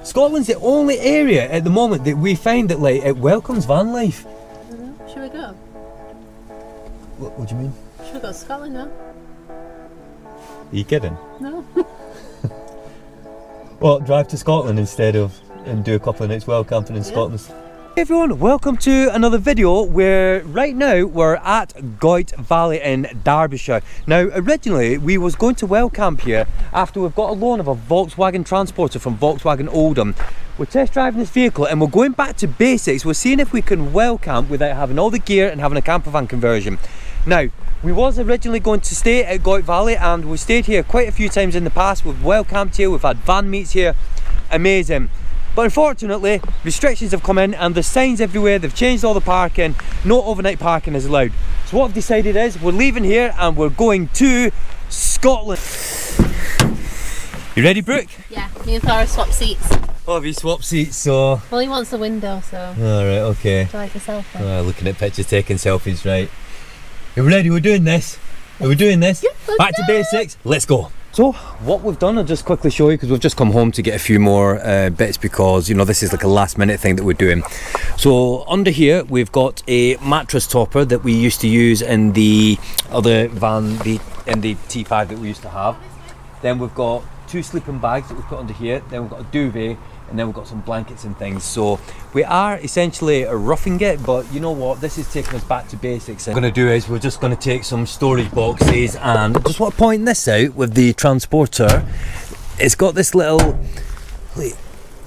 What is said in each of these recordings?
Scotland's the only area at the moment that we find that like it welcomes van life. I don't know. Should we go? What do you mean? Should we go to Scotland now? Are you kidding? No. Well, drive to Scotland instead of and do a couple of nights well camping in Scotland. Hey everyone, welcome to another video where right now we're at Goyt Valley in Derbyshire. Now originally we was going to well camp here after we've got a loan of a Volkswagen Transporter from Volkswagen Oldham. We're test driving this vehicle and we're going back to basics. We're seeing if we can well camp without having all the gear and having a campervan conversion. Now we was originally going to stay at Goyt Valley and we stayed here quite a few times in the past. We've well camped here, we've had van meets here, amazing. But unfortunately, restrictions have come in and there's signs everywhere, they've changed all the parking, no overnight parking is allowed. So what I've decided is, we're leaving here and we're going to Scotland. You ready, Brooke? Yeah, me and Clara swap seats. Oh, have you swapped seats, so... Well, he wants the window, so... Alright, okay. Do you like a selfie? Looking at pictures, taking selfies, right. Are we ready? We're doing this. Are we doing this? Yeah, back to basics, let's go. So what we've done, I'll just quickly show you because we've just come home to get a few more bits because you know this is like a last minute thing that we're doing. So under here we've got a mattress topper that we used to use in the other van, in the T5 that we used to have. Then we've got 2 sleeping bags that we put under here. Then we've got a duvet and then we've got some blankets and things. So we are essentially roughing it, but you know what, this is taking us back to basics. What we're going to do is we're just going to take some storage boxes, and I just want to point this out with the transporter. It's got this little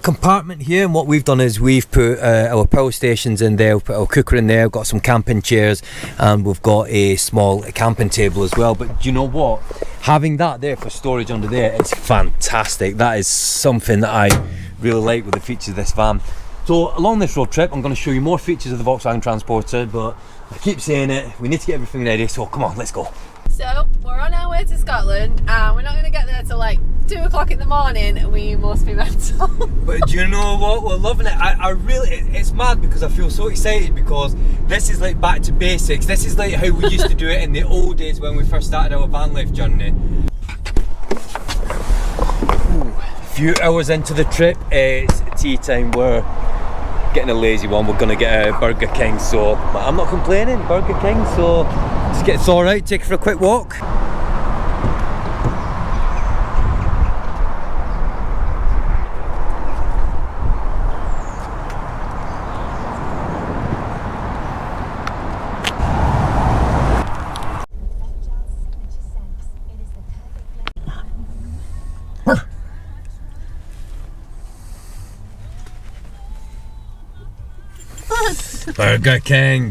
compartment here, and what we've done is we've put our power stations in there, we've put our cooker in there, we've got some camping chairs, and we've got a small camping table as well. But do you know what, having that there for storage under there, it's fantastic. That is something that I really like with the features of this van. So along this road trip I'm going to show you more features of the Volkswagen Transporter, but I keep saying it, we need to get everything ready, so come on, let's go. So we're on our way to Scotland and we're not going to get there till like 2 o'clock in the morning. We must be mental. But do you know what, we're loving it. I really, it's mad because I feel so excited because this is like back to basics. This is like how we used to do it in the old days when we first started our van life journey. Few hours into the trip, it's tea time. We're getting a lazy one. We're gonna get a Burger King, so I'm not complaining. Burger King, so just get Thor out, take her for a quick walk.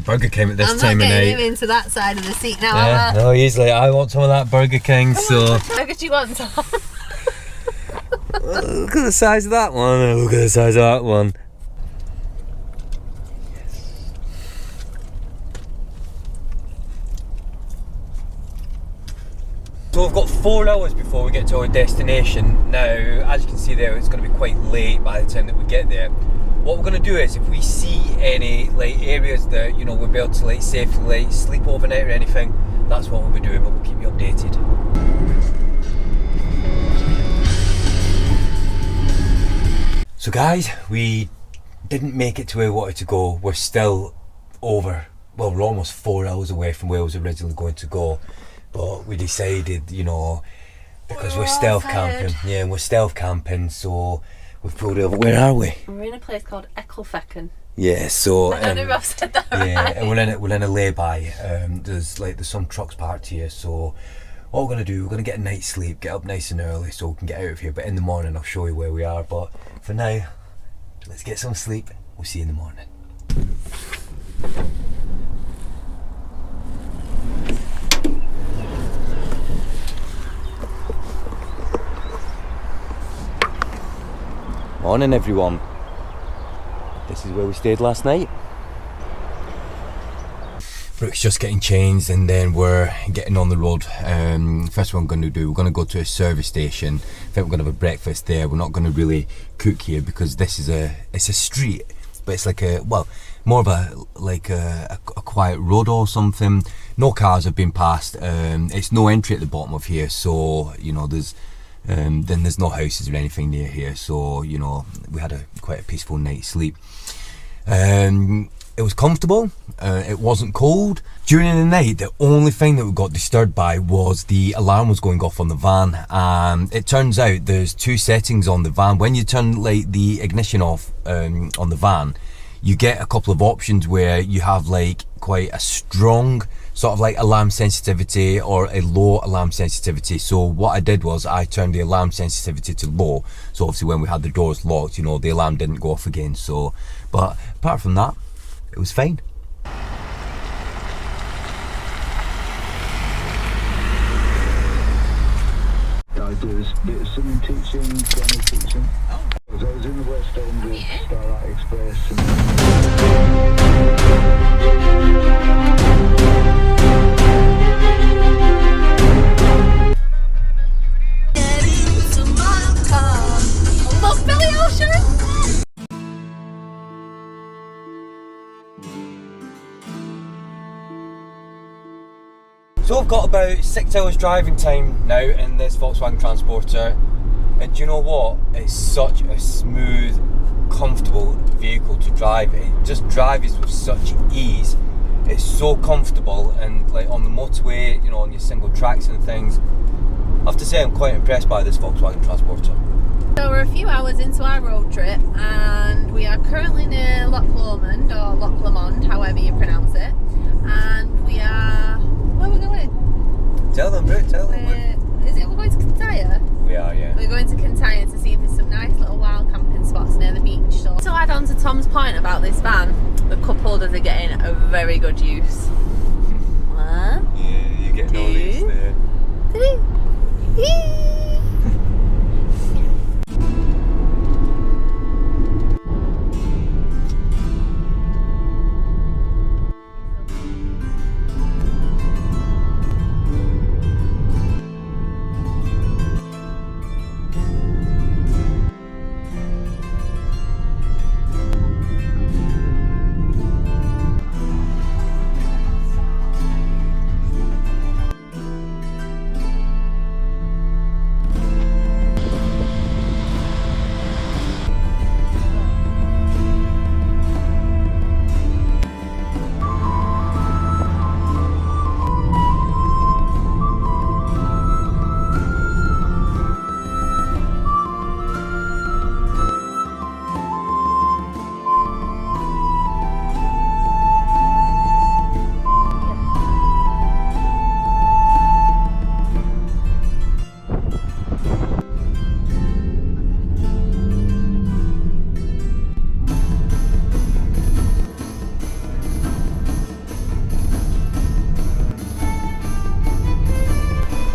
Burger King at this time of night. I'm not getting him into that side of the seat now, yeah, no, he's like, I want some of that Burger King, so... Look at you want some. Look at the size of that one, look at the size of that one. So we've got 4 hours before we get to our destination. Now, as you can see there, it's going to be quite late by the time that we get there. What we're going to do is, if we see any like areas that you know we'll be able to like safely like sleep overnight or anything, that's what we'll be doing. But we'll keep you updated. So guys, we didn't make it to where we wanted to go. We're still over. Well, we're almost 4 hours away from where I was originally going to go, but we decided, you know, because we're stealth camping. Yeah, and we're stealth camping, so. We've pulled over. Where are we? We're in a place called Ecclefechan. Yeah, so... I don't know if I've said that right. Yeah, and we're in a lay-by. There's some trucks parked here, so what we're going to do, we're going to get a night's sleep, get up nice and early so we can get out of here. But in the morning, I'll show you where we are. But for now, let's get some sleep. We'll see you in the morning. Morning everyone. This is where we stayed last night. Brooke's just getting changed and then we're getting on the road. First what I'm going to do, we're going to go to a service station. I think we're going to have a breakfast there. We're not going to really cook here because this is it's a street, but it's like a, well, more of a quiet road or something. No cars have been passed. It's no entry at the bottom of here, so you know there's Then there's no houses or anything near here, so you know, we had quite a peaceful night's sleep. It was comfortable, it wasn't cold. During the night, the only thing that we got disturbed by was the alarm was going off on the van. It turns out there's two settings on the van. When you turn like the ignition off on the van, you get a couple of options where you have like quite a strong sort of like alarm sensitivity or a low alarm sensitivity. So what I did was I turned the alarm sensitivity to low, so obviously when we had the doors locked, you know, the alarm didn't go off again. So, but apart from that, it was fine. I did a bit of swimming teaching, drama teaching. I was in the West End with Starlight Express. Love Billy Ocean! So I've got about 6 hours driving time now in this Volkswagen Transporter, and do you know what? It's such a smooth, comfortable vehicle to drive. It just drives with such ease. It's so comfortable, and like on the motorway, you know, on your single tracks and things, I have to say I'm quite impressed by this Volkswagen Transporter. So we're a few hours into our road trip, and we are currently near Loch Lomond, or Loch Lomond, however you pronounce it, and we are... Where are we going? Tell them, bro, tell them. We're going to Kintyre? We are, yeah. We're going to Kintyre to see if there's some nice little wild camping spots near the beach. So to add on to Tom's point about this van, the cup holders are getting a very good use. One, Yeah, you're getting all these there. 3.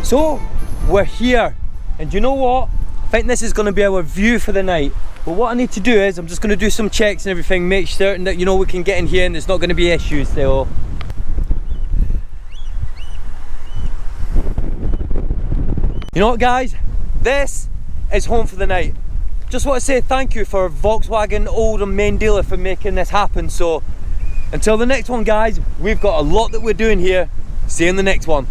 So we're here, and you know what? I think this is going to be our view for the night. But what I need to do is I'm just going to do some checks and everything, make certain that, you know, we can get in here and there's not going to be issues. So you know what, guys, this is home for the night. Just want to say thank you for Volkswagen Oldham main dealer for making this happen. So until the next one, guys, we've got a lot that we're doing here. See you in the next one.